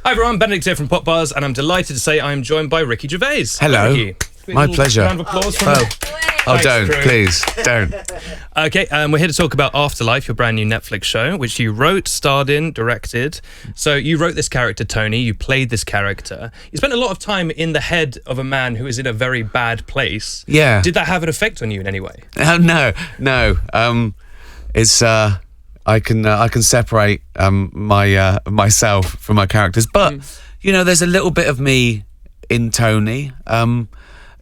Hi everyone, Benedict here from PopBuzz, and I'm delighted to say I'm joined by Ricky Gervais. Hello. Ricky. My pleasure. Round of applause from Thanks, don't, crew. Please, don't. Okay, we're here to talk about Afterlife, your brand new Netflix show, which you wrote, starred in, directed. So you wrote this character, Tony, you played this character. You spent a lot of time in the head of a man who is in a very bad place. Yeah. Did that have an effect on you in any way? No. It's I can separate myself from my characters, but you know, there's a little bit of me in Tony.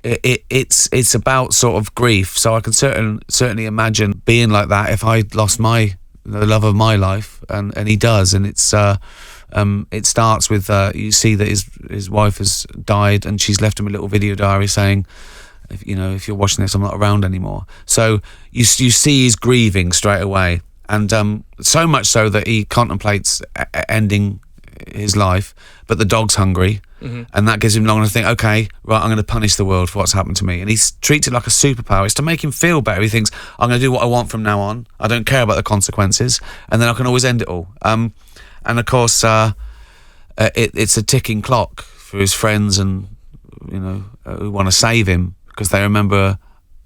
It's about sort of grief, so I can certainly imagine being like that if I lost the love of my life, and he does, and it's it starts with you see that his wife has died, and she's left him a little video diary saying, if you're watching this, I'm not around anymore. So you see he's grieving straight away, and so much so that he contemplates ending his life, but the dog's hungry. And that gives him long enough to think, okay, right, I'm going to punish the world for what's happened to me. And he treats it like a superpower. It's to make him feel better. He thinks, I'm going to do what I want from now on. I don't care about the consequences. And then I can always end it all. And of course, it's a ticking clock for his friends and, who want to save him because they remember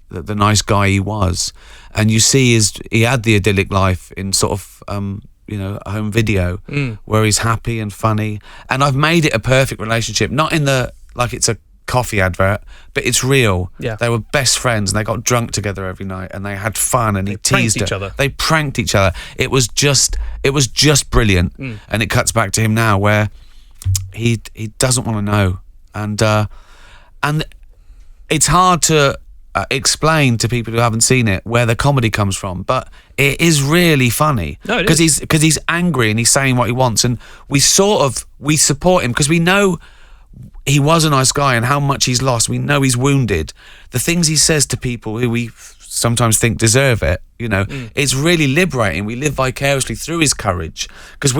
the nice guy he was. And you see he had the idyllic life in sort of... a home video where he's happy and funny, and I've made it a perfect relationship, not in like it's a coffee advert, but it's real. Yeah. They were best friends and they got drunk together every night and they had fun, and he teased each other. They pranked each other. It was just brilliant. And it cuts back to him now where he doesn't want to know, and it's hard to explain to people who haven't seen it where the comedy comes from, but it is really funny because he's angry and he's saying what he wants, and we support him because we know he was a nice guy and how much he's lost. We know he's wounded. The things he says to people who we sometimes think deserve it, it's really liberating. We live vicariously through his courage because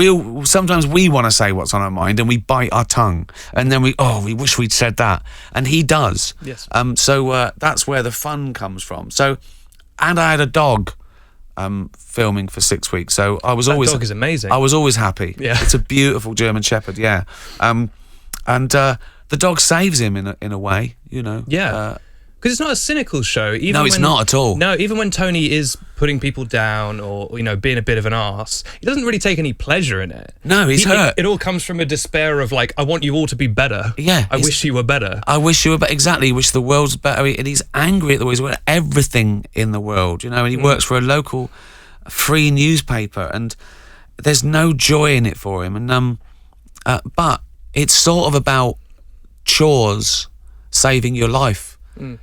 sometimes we want to say what's on our mind and we bite our tongue, and then we wish we'd said that, and he does. Yes. So that's where the fun comes from. So, and I had a dog filming for 6 weeks, so I was always... That dog is amazing. I was always happy. Yeah. It's a beautiful German Shepherd, yeah. And the dog saves him in a way, Yeah. Because it's not a cynical show. No, it's not at all. No, even when Tony is putting people down or, being a bit of an arse, he doesn't really take any pleasure in it. No, he's hurt. It all comes from a despair of like, I want you all to be better. Yeah. I wish you were better. I wish you were better. Exactly. He wished the world was better. And he's angry at the way he's got everything in the world, and he works for a local free newspaper, and there's no joy in it for him. And but it's sort of about chores saving your life.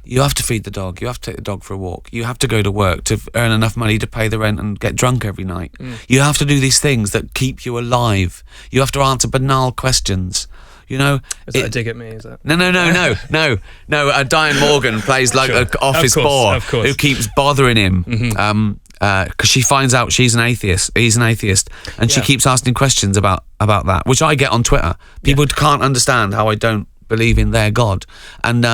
You have to feed the dog, you have to take the dog for a walk, you have to go to work to earn enough money to pay the rent and get drunk every night. You have to do these things that keep you alive. You have to answer banal questions. Is that a dig at me? Is that? No. Diane Morgan plays like an office bore who keeps bothering him because she finds out he's an atheist, and she keeps asking questions about that, which I get on Twitter. People can't understand how I don't believe in their God, and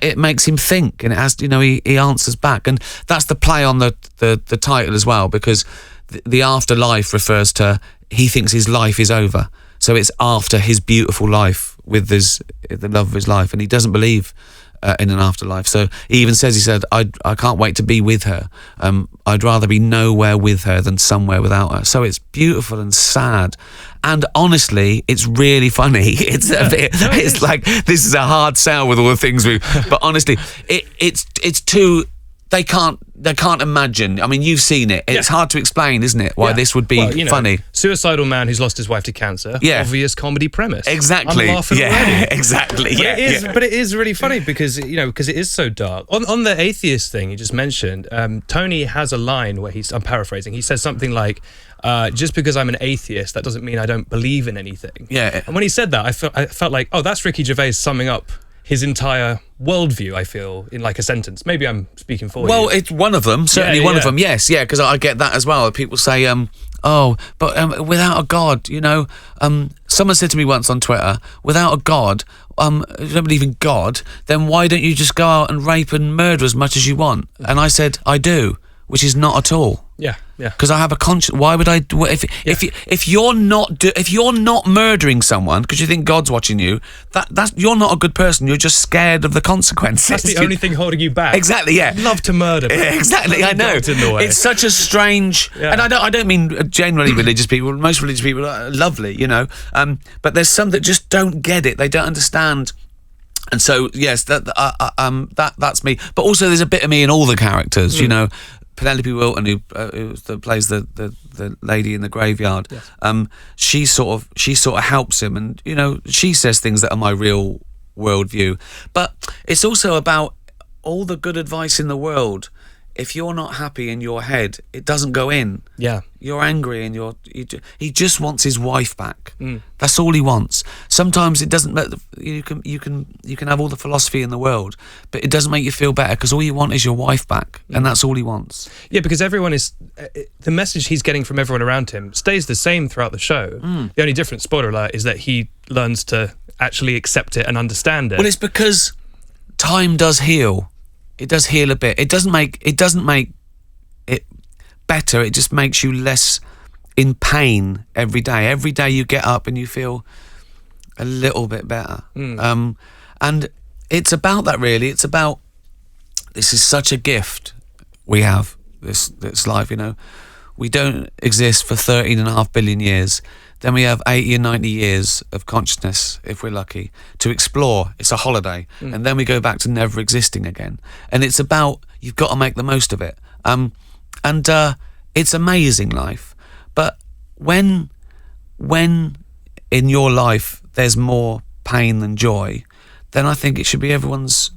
it makes him think, and it has, he answers back, and that's the play on the title as well, because the afterlife refers to he thinks his life is over, so it's after his beautiful life with the love of his life, and he doesn't believe in an afterlife. So he even says, I can't wait to be with her. I'd rather be nowhere with her than somewhere without her. So it's beautiful and sad, and honestly it's really funny. It's a bit, it's like, this is a hard sell with all the things but honestly it's too... They can't imagine. I mean, you've seen it. It's hard to explain, isn't it, why this would be funny. Suicidal man who's lost his wife to cancer. Yeah. Obvious comedy premise. Exactly. I'm laughing already. Exactly. But it is really funny because it is so dark. On the atheist thing you just mentioned, Tony has a line where I'm paraphrasing. He says something like, just because I'm an atheist, that doesn't mean I don't believe in anything. Yeah. And when he said that, I felt like, that's Ricky Gervais summing up his entire worldview, I feel, in like a sentence. Maybe I'm speaking for you. Well, it's one of them, certainly one of them, yes, because I get that as well. People say, but without a God, someone said to me once on Twitter, without a God, if you don't believe in God, then why don't you just go out and rape and murder as much as you want? And I said, I do, which is not at all. Yeah, yeah. Because I have a conscience. Why would I? If you're not murdering someone because you think God's watching you, that's you're not a good person. You're just scared of the consequences. That's the only thing holding you back. Exactly. Yeah. I'd love to murder. Exactly. I know. God's in the way. It's such a strange. Yeah. And I don't mean generally religious people. Most religious people are lovely, you know. But there's some that just don't get it. They don't understand. And so yes, that's me. But also there's a bit of me in all the characters, you know. Penelope Wilton, who plays the lady in the graveyard, yes. She sort of helps him, and you know she says things that are my real worldview. But it's also about all the good advice in the world. If you're not happy in your head, it doesn't go in. Yeah, you're angry, and he just wants his wife back. That's all he wants. Sometimes it doesn't. You can have all the philosophy in the world, but it doesn't make you feel better because all you want is your wife back, and that's all he wants. Yeah, because everyone is the message he's getting from everyone around him stays the same throughout the show. The only difference, spoiler alert, is that he learns to actually accept it and understand it. Well, it's because time does heal. It does heal a bit. It doesn't make it better. It just makes you less in pain every day. Every day you get up and you feel a little bit better. And it's about that, really. It's about, this is such a gift we have, this life, you know. We don't exist for 13.5 billion years. Then we have 80 or 90 years of consciousness, if we're lucky, to explore. It's a holiday. And then we go back to never existing again. And it's about, you've got to make the most of it. And it's amazing life. But when in your life there's more pain than joy, then I think it should be everyone's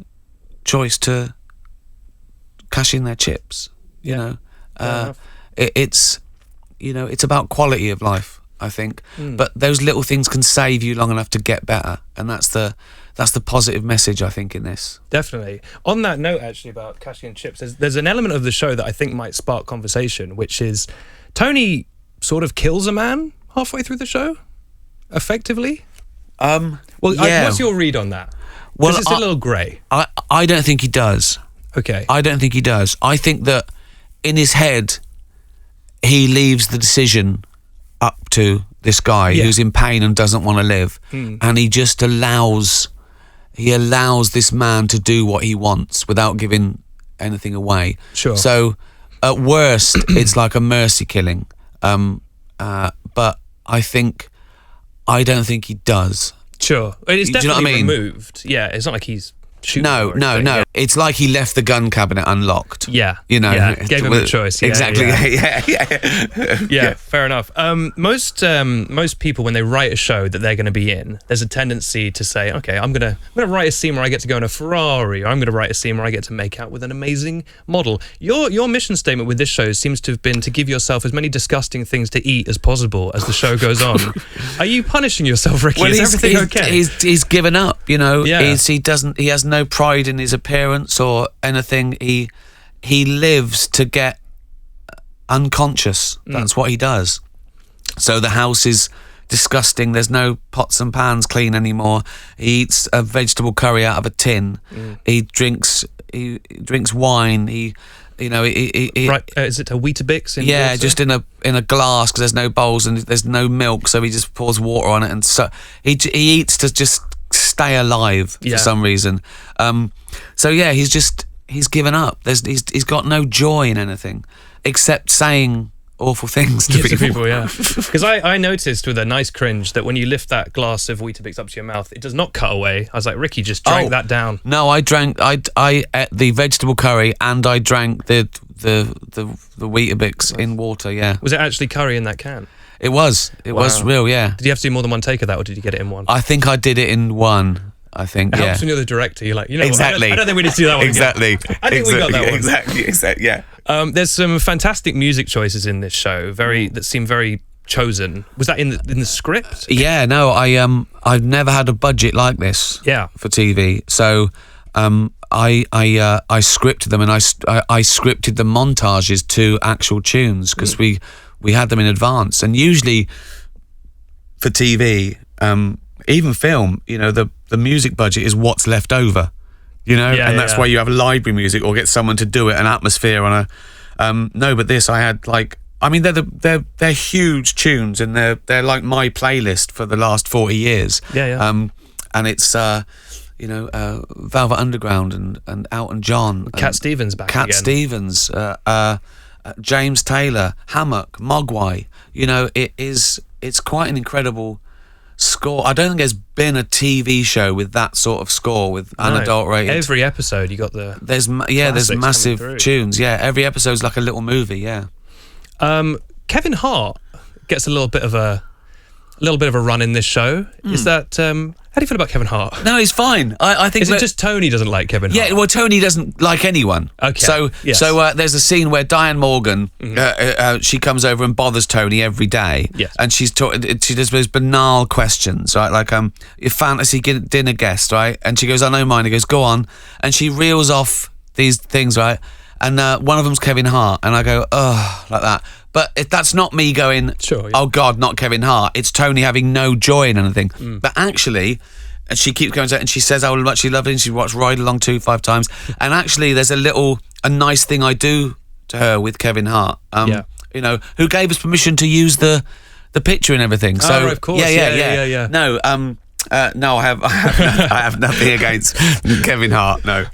choice to cash in their chips. You know, it's about quality of life, I think. But those little things can save you long enough to get better, and that's the positive message, I think, in this. Definitely. On that note, actually, about cashing in chips, there's an element of the show that I think might spark conversation, which is Tony sort of kills a man halfway through the show, effectively. What's your read on that? Well, it's a little grey. I don't think he does. Okay. I don't think he does. I think that in his head, he leaves the decision up to this guy who's in pain and doesn't want to live, and he just allows this man to do what he wants without giving anything away. Sure. So at worst, it's like a mercy killing. But I don't think he does. Sure. It's definitely do you know what I mean? removed. Yeah, it's not like he's shooting. No. Yeah. It's like he left the gun cabinet unlocked. Yeah. You know. Yeah. Gave him a choice. Yeah, exactly. Yeah, fair enough. Most people, when they write a show that they're going to be in, there's a tendency to say, okay, I'm gonna write a scene where I get to go in a Ferrari, or I'm gonna write a scene where I get to make out with an amazing model. Your mission statement with this show seems to have been to give yourself as many disgusting things to eat as possible as the show goes on. Are you punishing yourself, Ricky? Well, is everything okay? He's given up, you know. Yeah. He has no pride in his appearance or anything. He lives to get unconscious. That's what he does. So the house is disgusting. There's no pots and pans clean anymore. He eats a vegetable curry out of a tin. He drinks wine. Is it a Weetabix in water? just in a glass, because there's no bowls and there's no milk, so he just pours water on it, and so he eats to just stay alive for some reason. He's given up. He's got no joy in anything except saying awful things to people. Yeah. Because I noticed with a nice cringe that when you lift that glass of Weetabix up to your mouth, it does not cut away. I was like, Ricky just drank that down. No, I ate the vegetable curry and I drank the Weetabix in water. Yeah. Was it actually curry in that can? It was. It was real. Yeah. Did you have to do more than one take of that, or did you get it in one? I think I did it in one. I think. It helps when you're the director. You're like, exactly. I don't think we need to do that one. Exactly. Again. I think we got that one. Exactly. Yeah. There's some fantastic music choices in this show. That seem very chosen. Was that in the script? Yeah. No. I've never had a budget like this. Yeah. For TV. So I scripted them, and I scripted the montages to actual tunes, because we had them in advance. And usually for TV, even film, you know, the music budget is what's left over, you know, and that's why you have library music, or get someone to do it, an atmosphere on No, but this I had like. I mean, they're huge tunes, and they're like my playlist for the last 40 years. Yeah. And it's Velvet Underground and Elton John, Cat Stevens back Cat again. Stevens, James Taylor, Hammock, Mogwai. It's quite an incredible score. I don't think there's been a TV show with that sort of score, with unadulterated. Every episode you got there's massive tunes. Yeah, every episode's like a little movie. Yeah. Kevin Hart gets a little bit of a run in this show. Is that how do you feel about Kevin Hart? No, he's fine. I think. Is it just Tony doesn't like Kevin Hart? Yeah, well, Tony doesn't like anyone. Okay. So there's a scene where Diane Morgan, she comes over and bothers Tony every day. Yes. And she does those banal questions, right? Like your fantasy dinner guest, right? And she goes, I know mine. He goes, go on. And she reels off these things, right? And one of them's Kevin Hart, and I go, oh, like that. But that's not me going, sure, yeah. Oh God, not Kevin Hart. It's Tony having no joy in anything. But actually, and she keeps going to it, and she says how much she loves it, and she watched Ride Along 5 times. And actually, there's a nice thing I do to her with Kevin Hart. Who gave us permission to use the picture and everything. So right, of course. Yeah. No, no, I have nothing against Kevin Hart. No.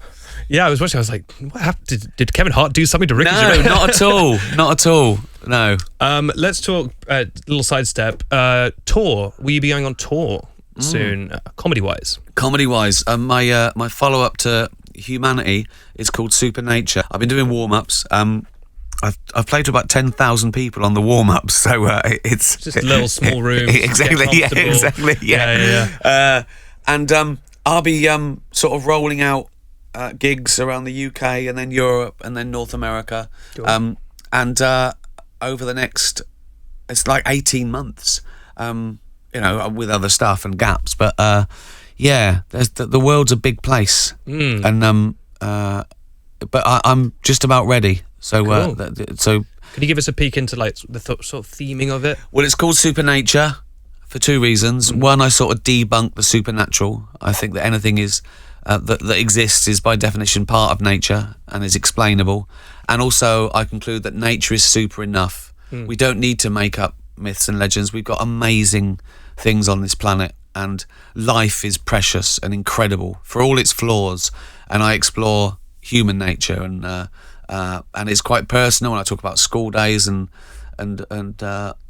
Yeah, I was watching. I was like, "What happened? Did Kevin Hart do something to Ricky Gervais?" No, not at all. Not at all. No. Let's talk. Little sidestep. Tour. Will you be going on tour soon, comedy-wise? Comedy-wise, my follow-up to Humanity is called Supernature. I've been doing warm-ups. I've played to about 10,000 people on the warm-ups, so it's just little small rooms. Exactly. Yeah. Exactly. Yeah. And I'll be sort of rolling out. Gigs around the UK and then Europe and then North America. Sure. And over the next, it's like 18 months, with other stuff and gaps. But there's the world's a big place. And but I'm just about ready. So cool. So can you give us a peek into like the sort of theming of it? Well, it's called Supernature for 2 reasons. One, I sort of debunk the supernatural. I think that anything is that exists is by definition part of nature and is explainable. And also I conclude that nature is super enough. We don't need to make up myths and legends. We've got amazing things on this planet, and life is precious and incredible for all its flaws. And I explore human nature, and it's quite personal. And I talk about school days and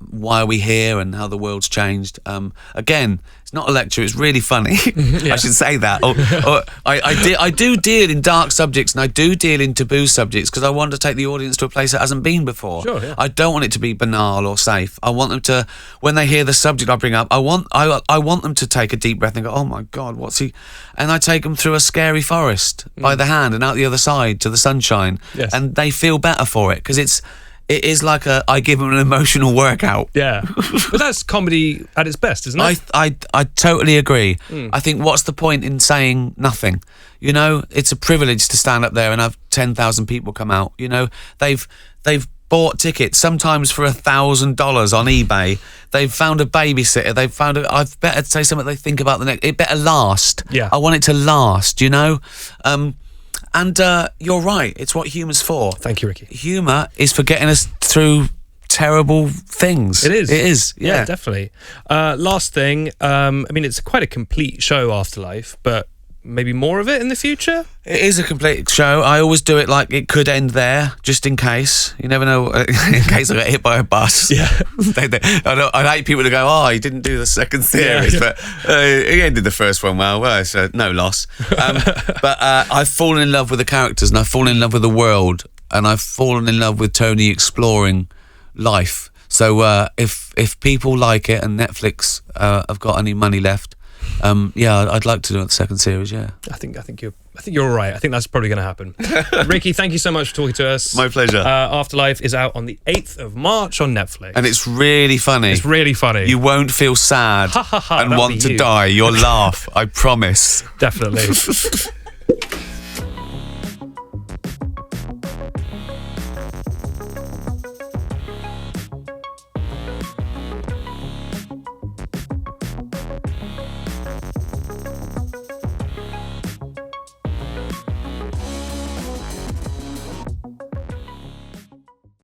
why are we here and how the world's changed. Again, it's not a lecture, it's really funny. I should say that. I do deal in dark subjects, and I do deal in taboo subjects, because I want to take the audience to a place that hasn't been before. Sure, yeah. I don't want it to be banal or safe. I want them to, when they hear the subject I bring up, I want them to take a deep breath and go, oh my God, what's he? And I take them through a scary forest by the hand and out the other side to the sunshine. Yes. And they feel better for it, because it is like I give them an emotional workout. Yeah. But that's comedy at its best, isn't it? I totally agree. I think what's the point in saying nothing? It's a privilege to stand up there and have 10,000 people come out. They've bought tickets, sometimes for $1,000 on eBay. They've found a babysitter. They've found I've better say something they think about the next. It better last. Yeah. I want it to last, And you're right, it's what humour's for. Thank you, Ricky. Humour is for getting us through terrible things. It is. Yeah, definitely. Last thing, it's quite a complete show, Afterlife, but maybe more of it in the future? It is a complete show. I always do it like it could end there, just in case. You never know, in case I get hit by a bus. Yeah. I'd hate people to go, oh, he didn't do the second series, but he ended the first one well, so no loss. But I've fallen in love with the characters, and I've fallen in love with the world, and I've fallen in love with Tony exploring life. So if people like it and Netflix have got any money left, I'd like to do the second series. Yeah, I think you're right. I think that's probably going to happen. Ricky, thank you so much for talking to us. My pleasure. Afterlife is out on the 8th of March on Netflix, and it's really funny. It's really funny. You won't feel sad and want to die. You'll laugh. I promise. Definitely.